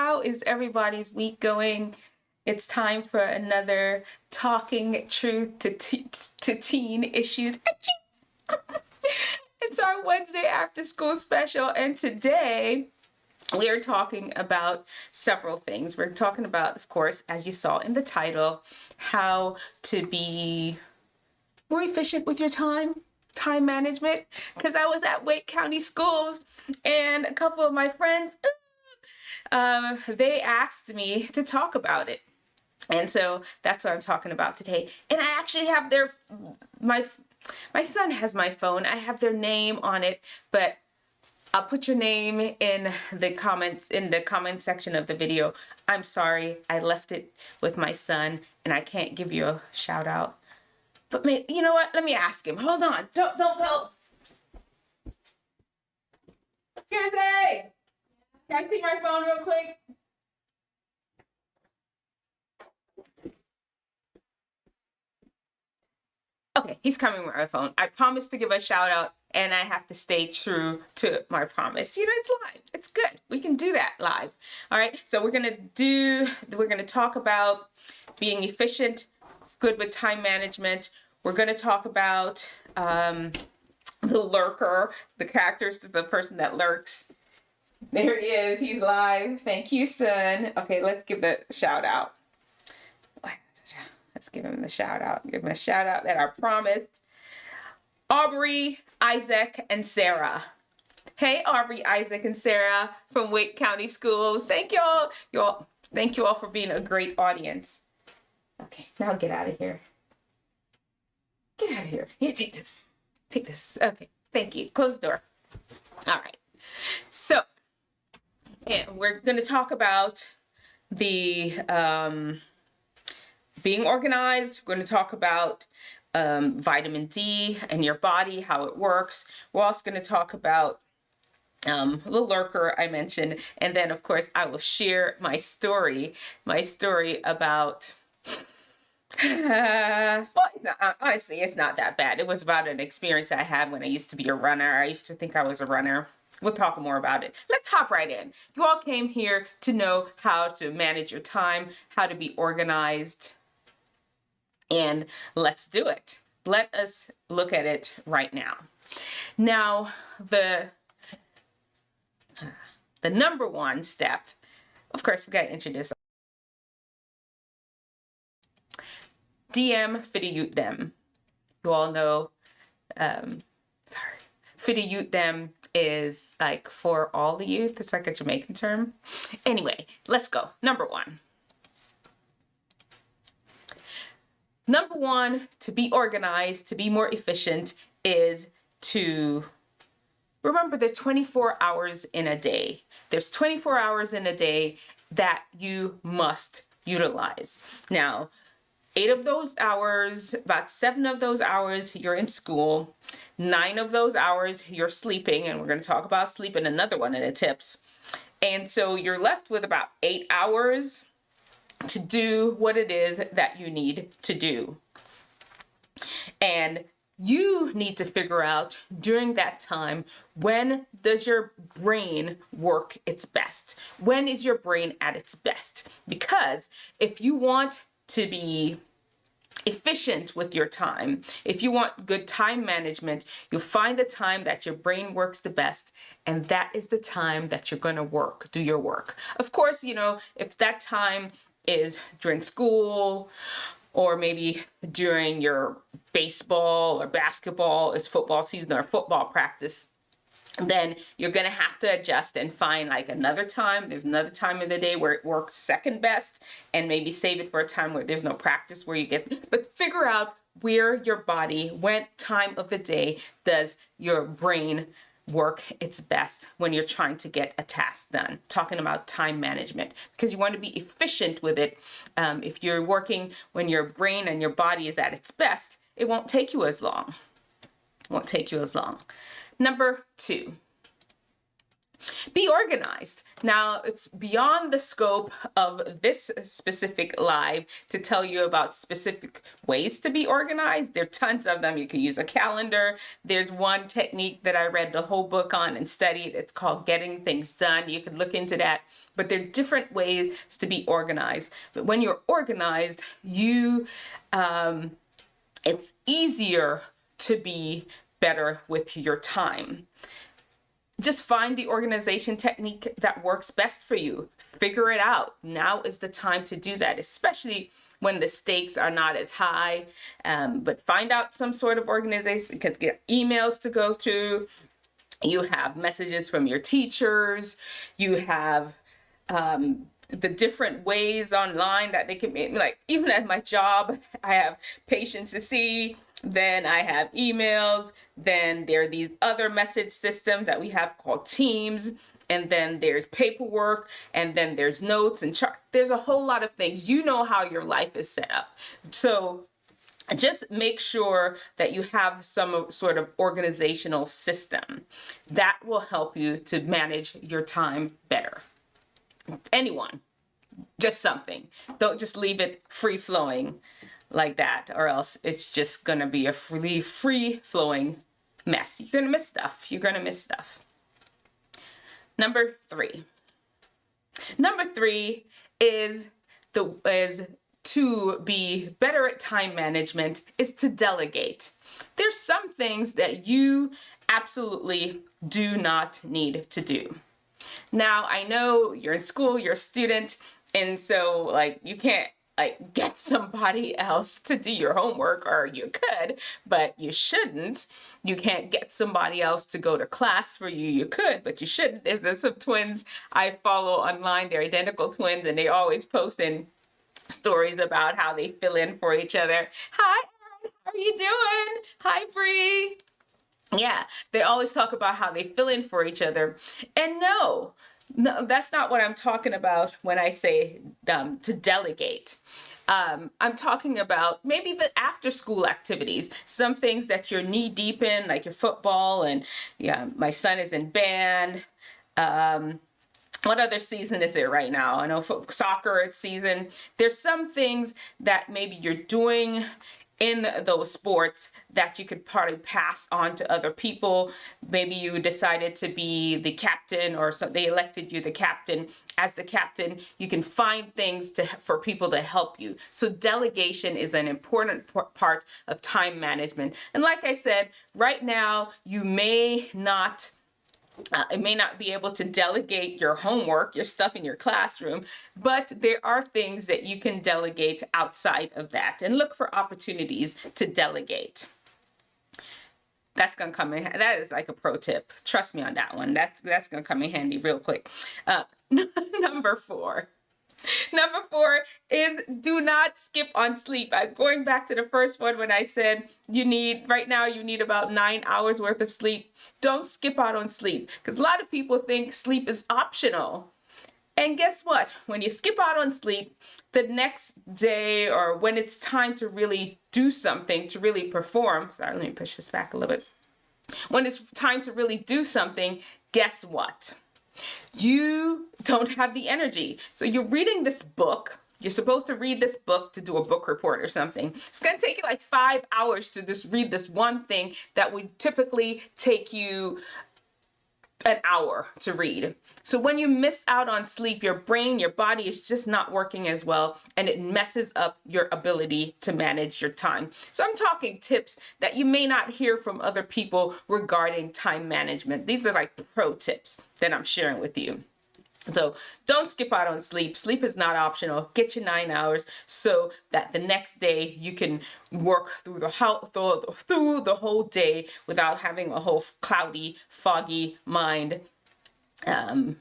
how is everybody's week going? It's time for another Talking Truth to Teen Issues. It's our Wednesday after school special, and today we are talking about several things. We're talking about, of course, as you saw in the title, how to be more efficient with your time management, because I was at Wake County Schools and a couple of my friends, they asked me to talk about it. And so that's what I'm talking about today. And I actually have my son has my phone. I have their name on it, but I'll put your name in the comments, in the comment section of the video. I'm sorry, I left it with my son and I can't give you a shout out. But maybe, you know what? Let me ask him. Hold on. Don't go. Seriously! Can I see my phone real quick? Okay, he's coming with my phone. I promised to give a shout out and I have to stay true to my promise. You know, it's live. It's good. We can do that live. All right. So we're going to talk about being efficient, good with time management. We're going to talk about the lurker, the characters, the person that lurks. There he is. He's live. Thank you, son. Okay, let's give the shout out. Let's give him the shout out. Give him a shout out that I promised. Aubrey, Isaac, and Sarah. Hey, Aubrey, Isaac, and Sarah from Wake County Schools. Thank y'all. Thank you all for being a great audience. Okay, now get out of here. Get out of here. Here, take this. Take this. Okay, thank you. Close the door. All right. So, and we're going to talk about the being organized. We're going to talk about vitamin D and your body, how it works. We're also going to talk about the lurker I mentioned. And then, of course, I will share my story about... well, honestly, it's not that bad. It was about an experience I had when I used to be a runner. I used to think I was a runner. We'll talk more about it. Let's hop right in. You all came here to know how to manage your time, how to be organized, and let's do it. Let us look at it right now. Now, the number one step, of course, we got to introduce DM fiddy yute dem. You all know, fiddy yute dem is like for all the youth. It's like a Jamaican term. Anyway, let's go. Number one. Number one, to be organized, to be more efficient, is to remember there are 24 hours in a day. There's 24 hours in a day that you must utilize. Now, 8 of those hours, about 7 of those hours, you're in school. 9 of those hours, you're sleeping, and we're going to talk about sleep in another one of the tips. And so you're left with about 8 hours to do what it is that you need to do. And you need to figure out during that time, when does your brain work its best? When is your brain at its best? Because if you want to be efficient with your time, if you want good time management, you'll find the time that your brain works the best, and that is the time that you're going to do your work. Of course, you know, if that time is during school, or maybe during your baseball or basketball, it's football season or football practice, then you're going to have to adjust and find like another time. There's another time of the day where it works second best, and maybe save it for a time where there's no practice where you get, but figure out where your body, when time of the day does your brain work its best when you're trying to get a task done. Talking about time management, because you want to be efficient with it. If you're working when your brain and your body is at its best, it won't take you as long. It won't take you as long. Number 2, Be organized. Now, it's beyond the scope of this specific live to tell you about specific ways to be organized. There are tons of them. You can use a calendar. There's one technique that I read the whole book on and studied. It's called Getting Things Done. You can look into that. But there are different ways to be organized. But when you're organized, it's easier to be better with your time. Just find the organization technique that works best for you. Figure it out. Now is the time to do that, especially when the stakes are not as high. But find out some sort of organization, because you get emails to go through. You have messages from your teachers. You have the different ways online that they can make, like even at my job, I have patients to see, then I have emails, then there are these other message systems that we have called Teams, and then there's paperwork, and then there's notes and chart. There's a whole lot of things. You know how your life is set up. So just make sure that you have some sort of organizational system that will help you to manage your time better. Anyone, just something. Don't just leave it free flowing like that, or else it's just gonna be a free flowing mess. You're gonna miss stuff. You're gonna miss stuff. Number three is to be better at time management is to delegate. There's some things that you absolutely do not need to do. Now, I know you're in school, you're a student, and so like you can't like get somebody else to do your homework, or you could, but you shouldn't. You can't get somebody else to go to class for you. You could, but you shouldn't. There's some twins I follow online. They're identical twins, and they always post in stories about how they fill in for each other. Hi, Erin, how are you doing? Hi, Bree. Yeah, they always talk about how they fill in for each other. And no, that's not what I'm talking about when I say to delegate. I'm talking about maybe the after school activities, some things that you're knee deep in, like your football, and yeah, my son is in band. What other season is it right now? I know soccer, it's season. There's some things that maybe you're doing in those sports that you could probably pass on to other people. Maybe you decided to be the captain, or so they elected you the captain. As the captain, you can find things for people to help you. So delegation is an important part of time management. And like I said, right now, you may not be able to delegate your homework, your stuff in your classroom, but there are things that you can delegate outside of that, and look for opportunities to delegate. That's going to come in. That is like a pro tip. Trust me on that one. That's going to come in handy real quick. Number four is do not skip on sleep. Going back to the first one when I said right now you need about 9 hours worth of sleep. Don't skip out on sleep, because a lot of people think sleep is optional. And guess what? When you skip out on sleep, the next day, or when it's time to really do something, to really perform, sorry, let me push this back a little bit. When it's time to really do something, guess what? You don't have the energy. So you're reading this book. You're supposed to read this book to do a book report or something. It's going to take you like 5 hours to just read this one thing that would typically take you an hour to read. So when you miss out on sleep, your brain, your body is just not working as well, and it messes up your ability to manage your time. So I'm talking tips that you may not hear from other people regarding time management. These are like pro tips that I'm sharing with you. So don't skip out on sleep. Sleep is not optional. Get your 9 hours so that the next day you can work through the whole day without having a whole cloudy, foggy mind. That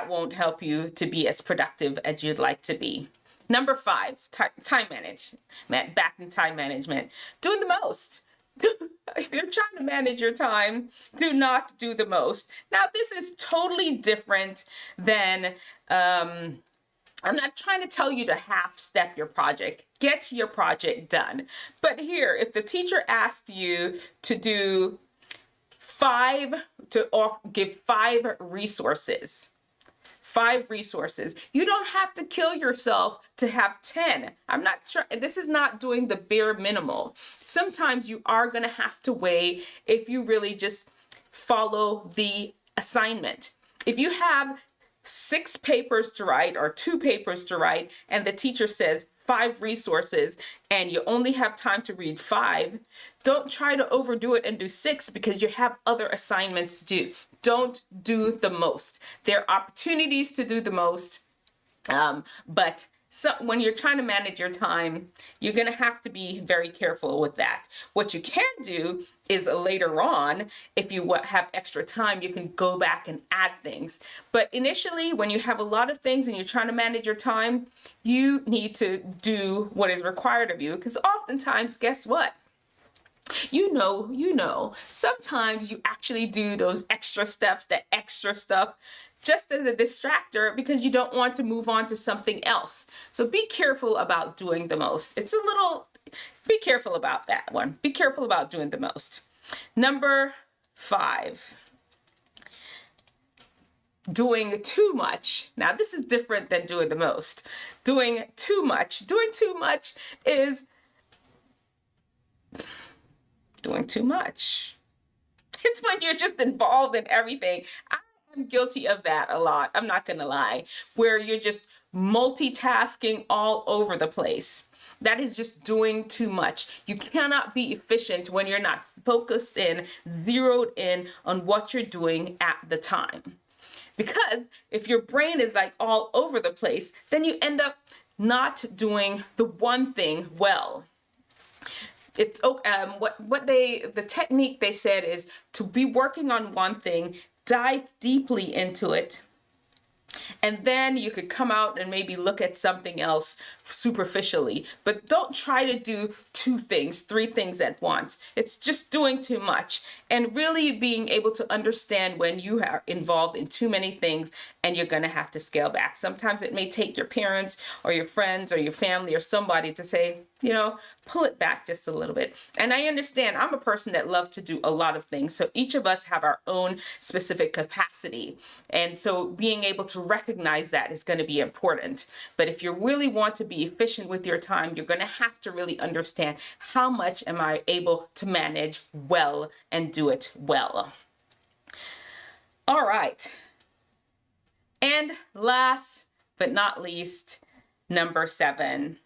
won't help you to be as productive as you'd like to be. Number 5, time management. Back in time management. Doing the most. If you're trying to manage your time, do not do the most. Now, this is totally different than, I'm not trying to tell you to half-step your project. Get your project done. But here, if the teacher asked you to do give 5 resources. 5 resources. You don't have to kill yourself to have 10. I'm not sure. This is not doing the bare minimal. Sometimes you are going to have to weigh if you really just follow the assignment. If you have 6 papers to write or 2 papers to write, and the teacher says 5 resources and you only have time to read 5, don't try to overdo it and do 6 because you have other assignments to do. Don't do the most. There are opportunities to do the most, but when you're trying to manage your time, you're going to have to be very careful with that. What you can do is later on, if you have extra time, you can go back and add things. But initially, when you have a lot of things and you're trying to manage your time, you need to do what is required of you. Because oftentimes, guess what? You know, sometimes you actually do those extra steps, that extra stuff, just as a distractor because you don't want to move on to something else. So be careful about doing the most. Be careful about that one. Be careful about doing the most. Number 5, doing too much. Now, this is different than doing the most. Doing too much. Doing too much is doing too much. It's when you're just involved in everything. I'm guilty of that a lot. I'm not going to lie. Where you're just multitasking all over the place. That is just doing too much. You cannot be efficient when you're not focused in, zeroed in on what you're doing at the time. Because if your brain is like all over the place, then you end up not doing the one thing well. It's the technique they said is to be working on one thing, dive deeply into it, and then you could come out and maybe look at something else superficially. But don't try to do 2 things, 3 things at once. It's just doing too much. And really being able to understand when you are involved in too many things and you're going to have to scale back. Sometimes it may take your parents or your friends or your family or somebody to say, pull it back just a little bit. And I understand I'm a person that loves to do a lot of things. So each of us have our own specific capacity. And so being able to recognize that is going to be important. But if you really want to be efficient with your time, you're going to have to really understand how much am I able to manage well and do it well. All right. And last but not least, number 7.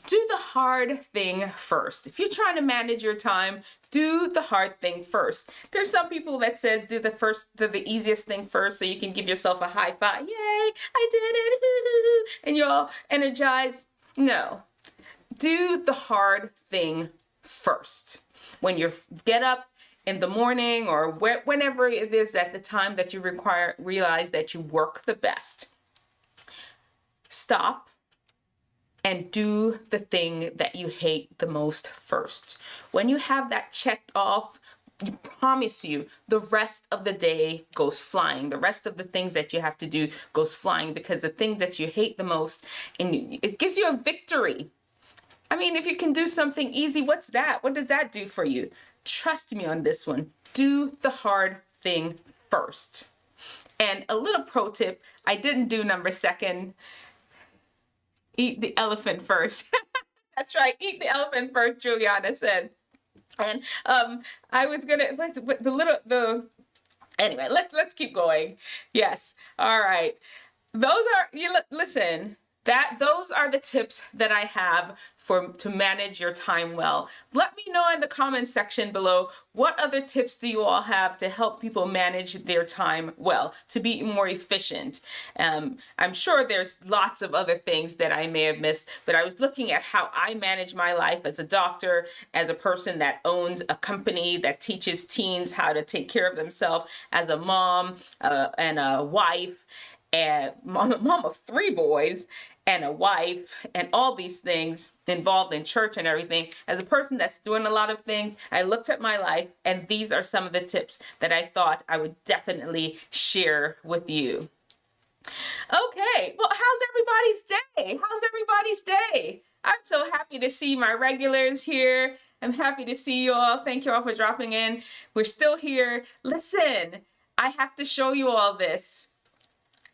Do the hard thing first. If you're trying to manage your time, do the hard thing first. There's some people that says do the easiest thing first so you can give yourself a high five. Yay, I did it. And you're all energized. No. Do the hard thing first. When you get up in the morning or whenever it is at the time that you realize that you work the best, stop and do the thing that you hate the most first. When you have that checked off, I promise you, the rest of the day goes flying. The rest of the things that you have to do goes flying because the things that you hate the most, and it gives you a victory. I mean, if you can do something easy, what's that? What does that do for you? Trust me on this one. Do the hard thing first. And a little pro tip, I didn't do number 2. Eat the elephant first. That's right. Eat the elephant first, Juliana said. And I was gonna anyway. Let's keep going. Yes. All right. Listen. Those are the tips that I have to manage your time well. Let me know in the comments section below, what other tips do you all have to help people manage their time well, to be more efficient? I'm sure there's lots of other things that I may have missed, but I was looking at how I manage my life as a doctor, as a person that owns a company that teaches teens how to take care of themselves, as a mom and a wife, and mom of 3 boys and a wife, and all these things involved in church and everything. As a person that's doing a lot of things, I looked at my life, and these are some of the tips that I thought I would definitely share with you. Okay, well, how's everybody's day? How's everybody's day? I'm so happy to see my regulars here. I'm happy to see you all. Thank you all for dropping in. We're still here. Listen, I have to show you all this.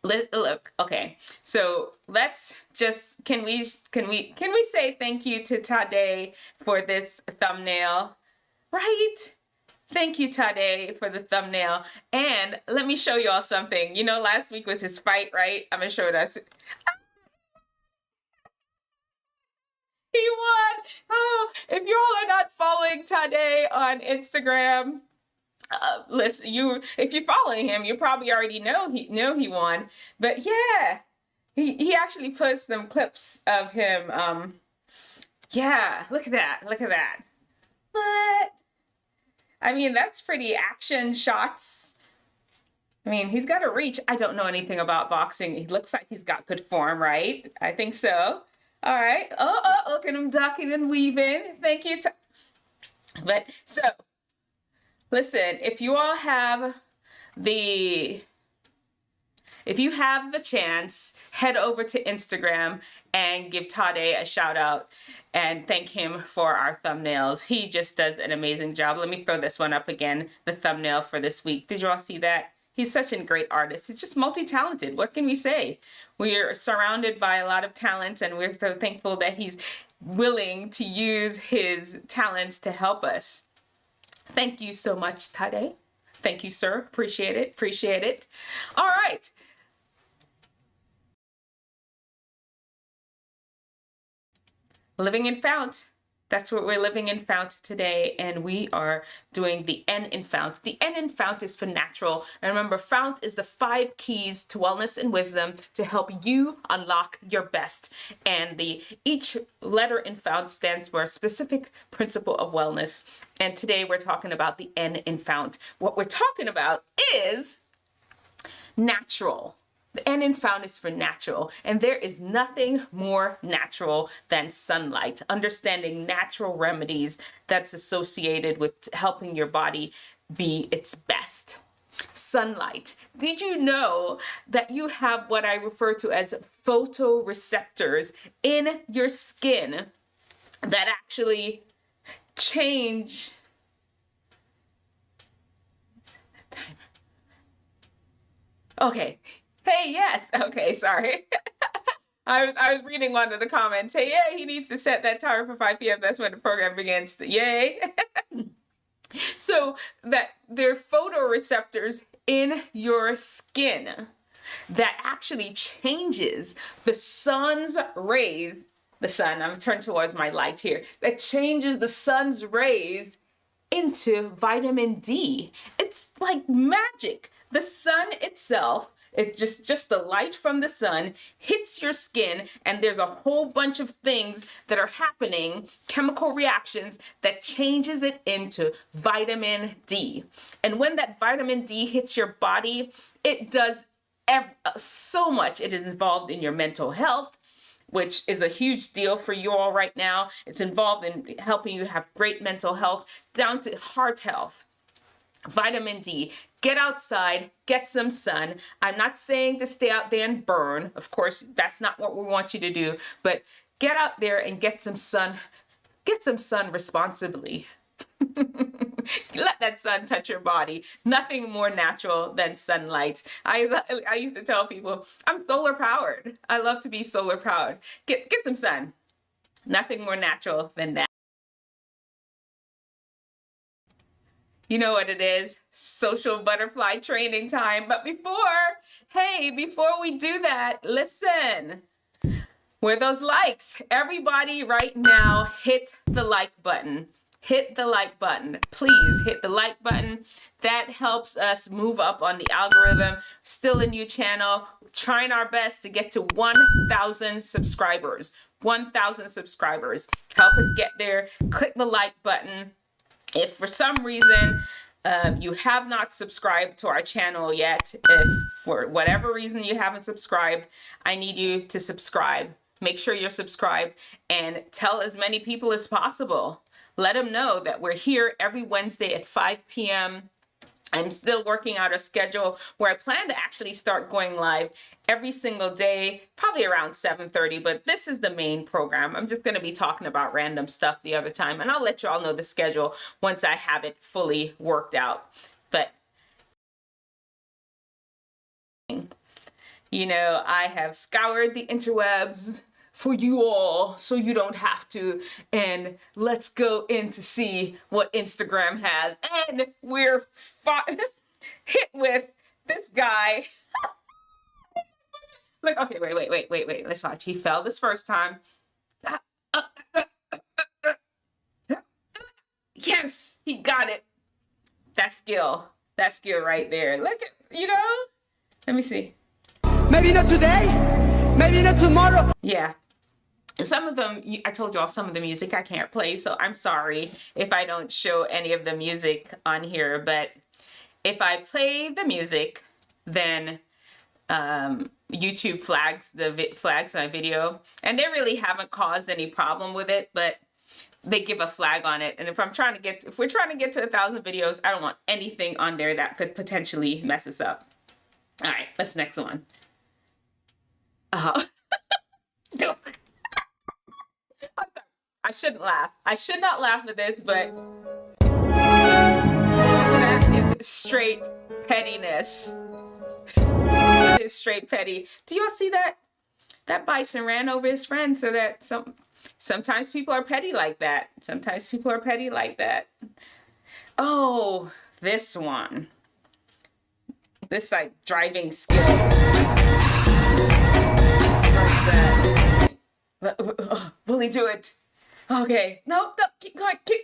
Look, okay. So let's just can we say thank you to Tydai for this thumbnail, right? Thank you, Tydai, for the thumbnail. And let me show you all something. You know, last week was his fight, right? I'm gonna show it. He won. Oh, if you all are not following Tydai on Instagram, listen, if you're following him, you probably already know he won. But yeah, he actually put some clips of him. Yeah, look at that. Look at that. What? I mean, that's pretty action shots. I mean, he's got a reach. I don't know anything about boxing. He looks like he's got good form, right? I think so. All right. Oh, look at him ducking and weaving. Thank you. But so, listen, if you have the chance, head over to Instagram and give Tydai a shout out and thank him for our thumbnails. He just does an amazing job. Let me throw this one up again, the thumbnail for this week. Did you all see that? He's such a great artist. He's just multi-talented. What can we say? We're surrounded by a lot of talent, and we're so thankful that he's willing to use his talents to help us. Thank you so much, Tydai. Thank you, sir. Appreciate it. Appreciate it. All right. Living in Fount. That's what we're living in Fount today, and we are doing the N in Fount. The N in Fount is for natural, and remember, Fount is the 5 keys to wellness and wisdom to help you unlock your best. And each letter in Fount stands for a specific principle of wellness. And today we're talking about the N in Fount. What we're talking about is natural. The N in Fount is for natural, and there is nothing more natural than sunlight. Understanding natural remedies that's associated with helping your body be its best. Sunlight. Did you know that you have what I refer to as photoreceptors in your skin that actually change? Okay. Hey, yes. Okay, sorry. I was reading one of the comments. Hey, yeah, he needs to set that timer for 5 p.m. That's when the program begins. Yay. So that there are photoreceptors in your skin that actually changes the sun's rays. The sun, I'm turned towards my light here. That changes the sun's rays into vitamin D. It's like magic. The sun itself, it just the light from the sun hits your skin, and there's a whole bunch of things that are happening, chemical reactions that changes it into vitamin D. And when that vitamin D hits your body, it does so much. It is involved in your mental health, which is a huge deal for you all right now. It's involved in helping you have great mental health, down to heart health. Vitamin D. Get outside, get some sun. I'm not saying to stay out there and burn. Of course, that's not what we want you to do, but get out there and get some sun. Get some sun responsibly. Let that sun touch your body. Nothing more natural than sunlight. I used to tell people, I'm solar powered. I love to be solar powered. Get some sun. Nothing more natural than that. You know what it is, social butterfly training time. But before we do that, listen, where those likes? Everybody right now, hit the like button. Hit the like button. Please hit the like button. That helps us move up on the algorithm. Still a new channel. Trying our best to get to 1,000 subscribers. 1,000 subscribers. Help us get there. Click the like button. If for some reason you have not subscribed to our channel yet, if for whatever reason you haven't subscribed, I need you to subscribe. Make sure you're subscribed and tell as many people as possible. Let them know that we're here every Wednesday at 5 p.m. I'm still working out a schedule where I plan to actually start going live every single day, probably around 7:30, but this is the main program. I'm just going to be talking about random stuff the other time, and I'll let you all know the schedule once I have it fully worked out. But, you know, I have scoured the interwebs for you all so you don't have to, and let's go in to see what Instagram has. And we're hit with this guy. Look, okay, wait, let's watch. He fell this first time. Yes, he got it. That skill right there. Look at, you know, let me see. Maybe not today, maybe not tomorrow. Yeah. Some of them, I told you all, some of the music I can't play, so I'm sorry if I don't show any of the music on here, but if I play the music, then YouTube flags my video, and they really haven't caused any problem with it, but they give a flag on it. And if we're trying to get to 1,000 videos, I don't want anything on there that could potentially mess us up. All right, let's next one. I shouldn't laugh. I should not laugh at this, but that is straight pettiness. That is straight petty. Do y'all see that? That bison ran over his friend, so that sometimes people are petty like that. Sometimes people are petty like that. Oh, this one. This like driving skill. Will he do it? Okay. No, keep going. Killed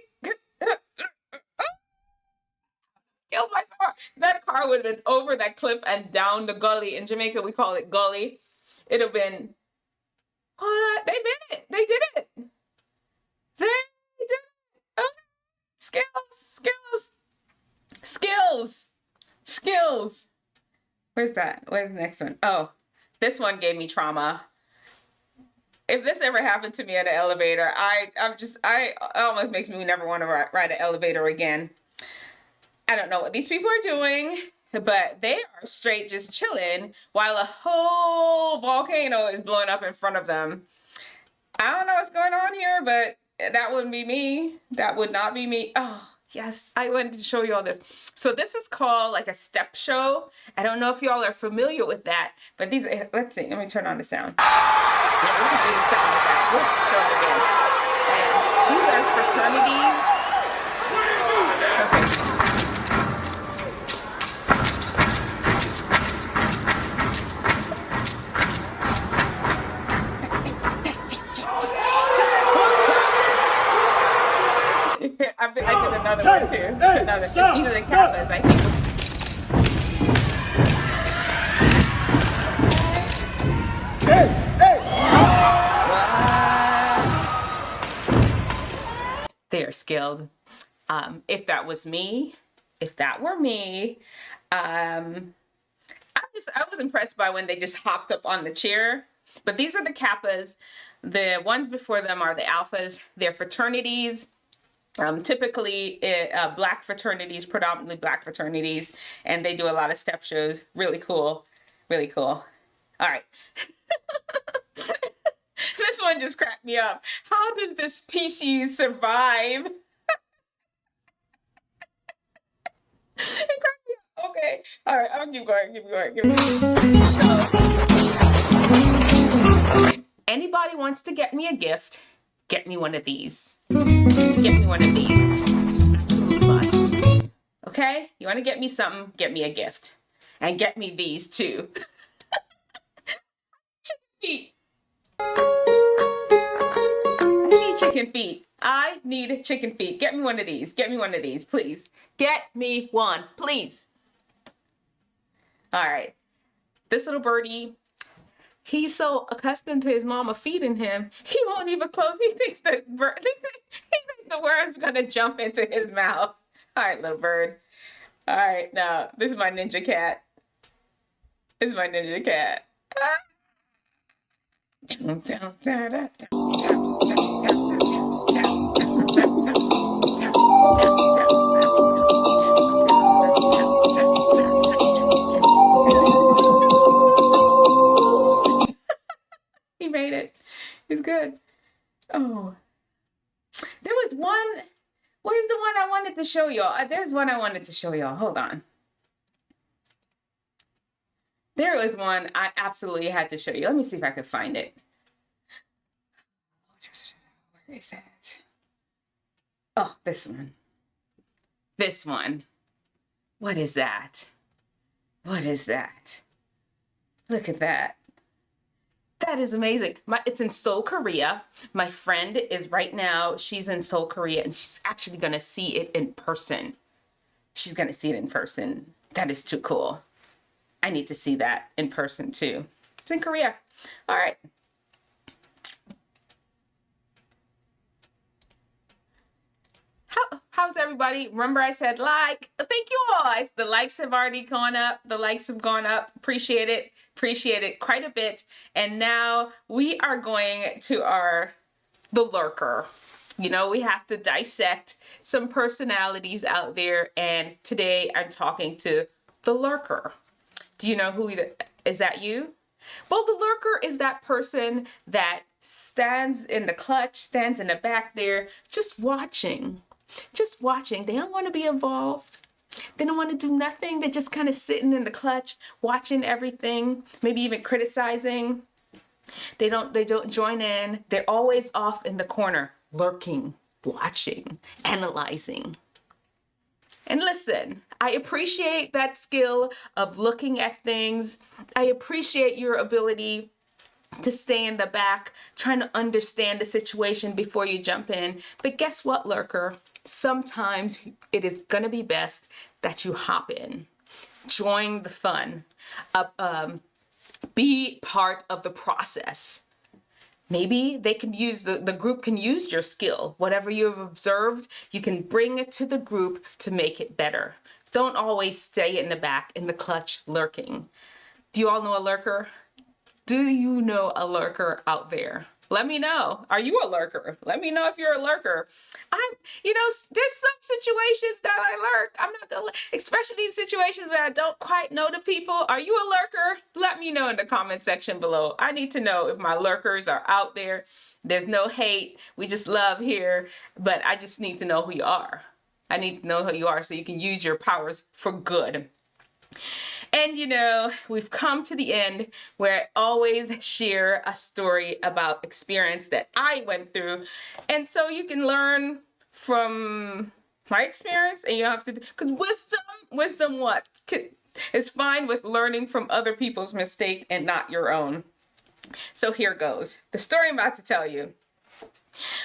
myself. That car would have been over that cliff and down the gully. In Jamaica, we call it gully. It'd have been, what? They did it. They did it. They did it. Oh. Skills. Where's that? Where's the next one? Oh, this one gave me trauma. If this ever happened to me at an elevator, it almost makes me never want to ride an elevator again. I don't know what these people are doing, but they are straight just chilling while a whole volcano is blowing up in front of them. I don't know what's going on here, but that wouldn't be me. That would not be me. Oh, yes, I wanted to show you all this. So this is called like a step show. I don't know if y'all are familiar with that, but these, let's see, let me turn on the sound. Yeah, we can do the sound like that. We'll show it again. And these are fraternities. Okay. I did another one too. These are the kappas, I think. They are skilled. If that were me, I was impressed by when they just hopped up on the chair. But these are the kappas. The ones before them are the alphas. They're fraternities. Typically black fraternities, predominantly black fraternities, and they do a lot of step shows. Really cool. All right. This one just cracked me up. How does this species survive? It cracked me up. Okay. All right, I'll keep going. So, anybody wants to get me a gift, get me one of these. Get me one of these. Absolute must. Okay? You want to get me something, get me a gift. And get me these too. Chicken feet. I need chicken feet. Get me one of these. Please. Get me one, please. All right. This little birdie, he's so accustomed to his mama feeding him, he won't even close. He thinks the worm's gonna jump into his mouth. All right, little bird. All right, now this is my ninja cat. good. Oh, there was one. Where's the one I wanted to show y'all? There's one I wanted to show y'all. Hold on. There was one I absolutely had to show you. Let me see if I could find it. Where is it? Oh, this one. This one. What is that? What is that? Look at that. That is amazing. It's in Seoul, Korea. My friend is right now, she's in Seoul, Korea, and she's actually going to see it in person. She's going to see it in person. That is too cool. I need to see that in person too. It's in Korea. All right. How's everybody? Remember I said like, thank you all. The likes have already gone up. The likes have gone up. Appreciate it. Appreciate it quite a bit. And now we are going to the lurker. You know, we have to dissect some personalities out there. And today I'm talking to the lurker. Do you know is that you? Well, the lurker is that person that stands in the clutch, stands in the back there, just watching. Just watching. They don't want to be involved. They don't want to do nothing. They're just kind of sitting in the clutch, watching everything, maybe even criticizing. They don't join in. They're always off in the corner, lurking, watching, analyzing. And listen, I appreciate that skill of looking at things. I appreciate your ability to stay in the back, trying to understand the situation before you jump in. But guess what, lurker? Sometimes it is going to be best that you hop in, join the fun, be part of the process. Maybe they can use, the group can use your skill. Whatever you've observed, you can bring it to the group to make it better. Don't always stay in the back, in the clutch, lurking. Do you all know a lurker? Do you know a lurker out there? Let me know. Are you a lurker? Let me know if you're a lurker. There's some situations that I lurk. I'm not gonna, especially in situations where I don't quite know the people. Are you a lurker? Let me know in the comment section below. I need to know if my lurkers are out there. There's no hate. We just love here, but I just need to know who you are. I need to know who you are so you can use your powers for good. And we've come to the end where I always share a story about experience that I went through. And so you can learn from my experience, and you have to, because wisdom what? Is fine with learning from other people's mistake and not your own. So here goes. The story I'm about to tell you.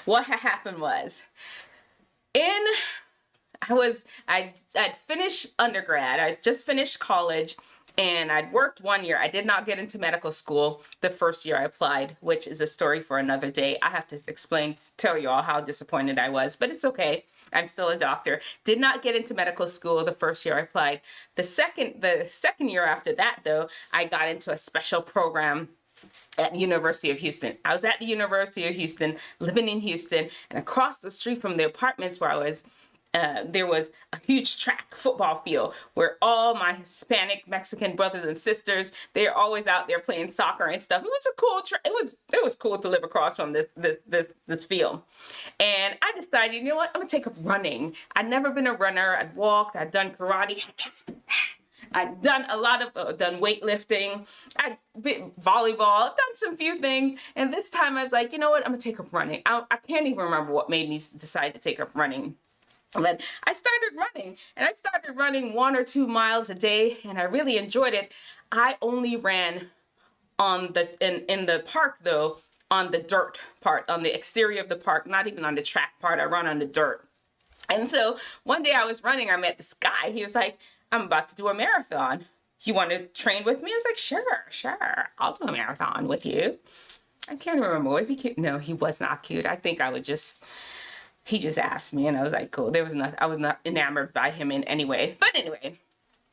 What had happened was, I'd finished undergrad. I just finished college, and I'd worked 1 year. I did not get into medical school the first year I applied, which is a story for another day. I have to tell you all how disappointed I was, but it's okay. I'm still a doctor. Did not get into medical school the first year I applied. The second year after that, though, I got into a special program at the University of Houston. I was at the University of Houston, living in Houston, and across the street from the apartments where I was, there was a huge track football field where all my Hispanic Mexican brothers and sisters, they're always out there playing soccer and stuff. It was a cool it was cool to live across from this field. And I decided, you know what, I'm gonna take up running. I'd never been a runner. I'd walked, I'd done karate, I'd done a lot of done weightlifting, I'd been volleyball, I've done some few things. And this time I was like, you know what, I'm gonna take up running. I can't even remember what made me decide to take up running. But I started running, and I started running 1 or 2 miles a day, and I really enjoyed it. I only ran in the park, though, on the dirt part, on the exterior of the park, not even on the track part. I run on the dirt. And so one day I was running, I met this guy. He was like, I'm about to do a marathon. You want to train with me? I was like, sure. I'll do a marathon with you. I can't remember. Was he cute? No, he was not cute. I think he just asked me, and I was like, cool. I was not enamored by him in any way. But anyway,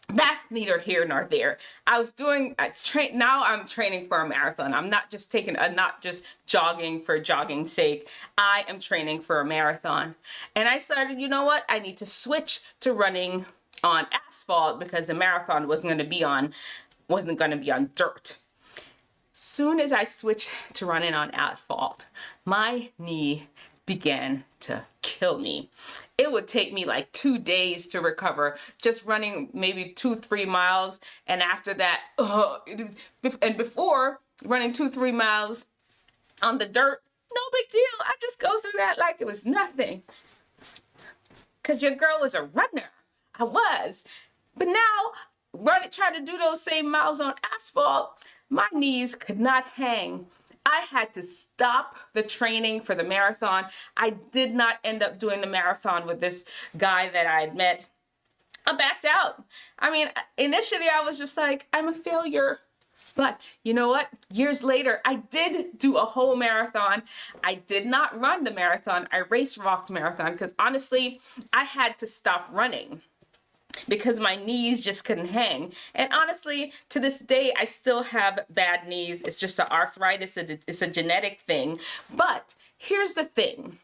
that's neither here nor there. Now I'm training for a marathon. I'm not just jogging for jogging's sake. I am training for a marathon. And I started, you know what? I need to switch to running on asphalt because the marathon wasn't going to be on dirt. Soon as I switched to running on asphalt, my knee began to kill me. It would take me like 2 days to recover, just running maybe 2-3 miles. And after that, and before running 2-3 miles on the dirt, no big deal. I just go through that like it was nothing. Because your girl was a runner. I was. But now, trying to do those same miles on asphalt, my knees could not hang. I had to stop the training for the marathon. I did not end up doing the marathon with this guy that I had met. I backed out. I mean, initially I was just like, I'm a failure. But you know what? Years later, I did do a whole marathon. I did not run the marathon. I race walked marathon because honestly, I had to stop running because my knees just couldn't hang. And honestly, to this day, I still have bad knees. It's just an arthritis. It's a genetic thing. But here's the thing.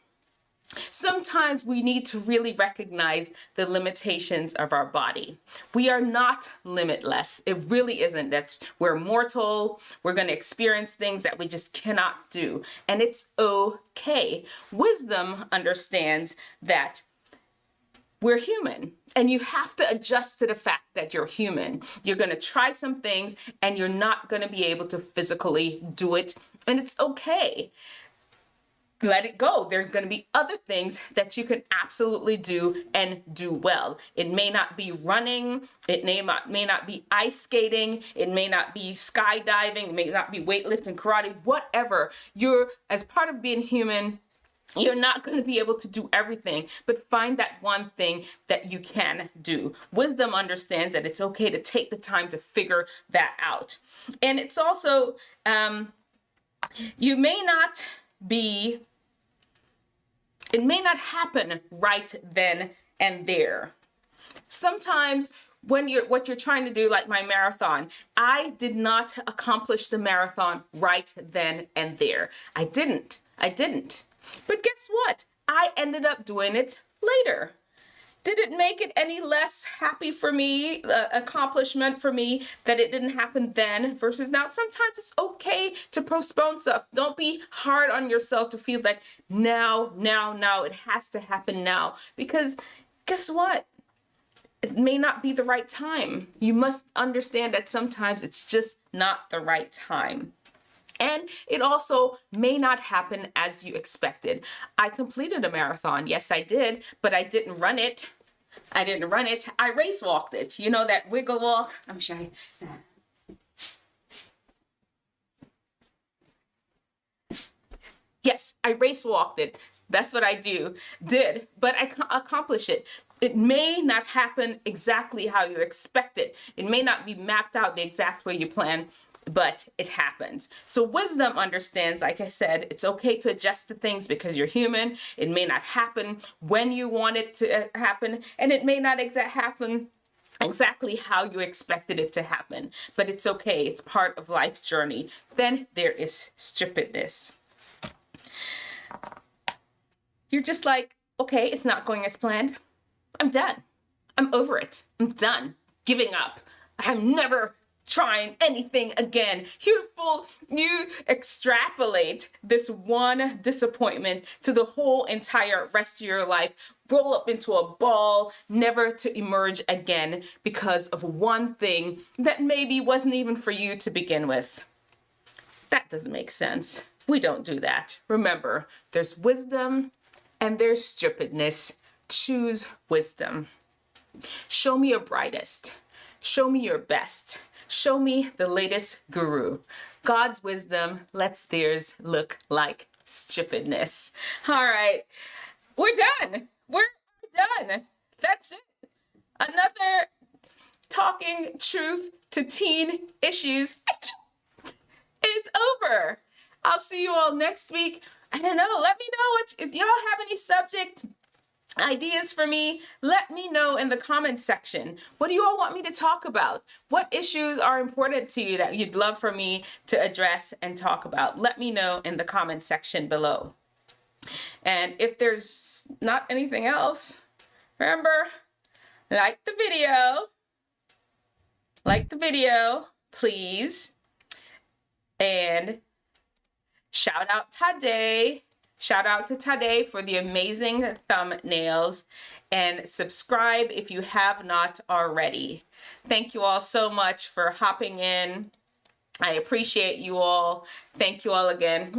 Sometimes we need to really recognize the limitations of our body. We are not limitless. It really isn't. We're mortal. We're going to experience things that we just cannot do. And it's okay. Wisdom understands that we're human and you have to adjust to the fact that you're human. You're going to try some things and you're not going to be able to physically do it. And it's okay. Let it go. There are going to be other things that you can absolutely do and do well. It may not be running. It may not be ice skating. It may not be skydiving. It may not be weightlifting, karate, whatever. As part of being human, you're not going to be able to do everything, but find that one thing that you can do. Wisdom understands that it's okay to take the time to figure that out. And it's also, it may not happen right then and there. Sometimes what you're trying to do, like my marathon, I did not accomplish the marathon right then and there. I didn't. But guess what? I ended up doing it later. Did it make it any less happy for me, accomplishment for me, that it didn't happen then versus now? Sometimes it's okay to postpone stuff. Don't be hard on yourself to feel that now, it has to happen now. Because guess what? It may not be the right time. You must understand that sometimes it's just not the right time. And it also may not happen as you expected. I completed a marathon. Yes, I did, but I didn't run it. I race walked it. You know that wiggle walk? I'm shy. Yes, I race walked it. That's what I did, but I accomplished it. It may not happen exactly how you expect it. It may not be mapped out the exact way you plan, but it happens. So wisdom understands, like I said, it's okay to adjust to things because you're human. It may not happen when you want it to happen, and it may not happen exactly how you expected it to happen, but it's okay. It's part of life's journey. Then there is stupidness. You're just like, okay, it's not going as planned. I'm done. I'm over it. I'm done. Giving up. I'm never trying anything again. You extrapolate this one disappointment to the whole entire rest of your life, roll up into a ball, never to emerge again because of one thing that maybe wasn't even for you to begin with. That doesn't make sense. We don't do that. Remember, there's wisdom and there's stupidness. Choose wisdom. Show me your brightest. Show me your best. Show me the latest guru. God's wisdom lets theirs look like stupidness. All right, we're done. We're done. That's it. Another talking truth to teen issues is over. I'll see you all next week. I don't know. Let me know if y'all have any subject ideas for me. Let me know in the comments section. What do you all want me to talk about? What issues are important to you that you'd love for me to address and talk about? Let me know in the comments section below. And if there's not anything else, remember, like the video, please. And And shout out Tydai. Shout out to Tydai for the amazing thumbnails, and subscribe if you have not already. Thank you all so much for hopping in. I appreciate you all. Thank you all again.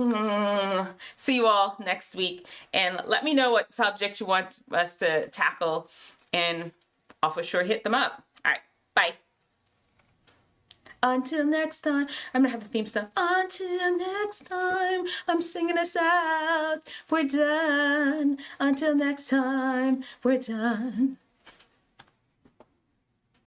See you all next week, and let me know what subject you want us to tackle, and I'll for sure hit them up. All right, bye. Until next time, I'm gonna have a theme song. Until next time, I'm singing us out. We're done. Until next time, we're done.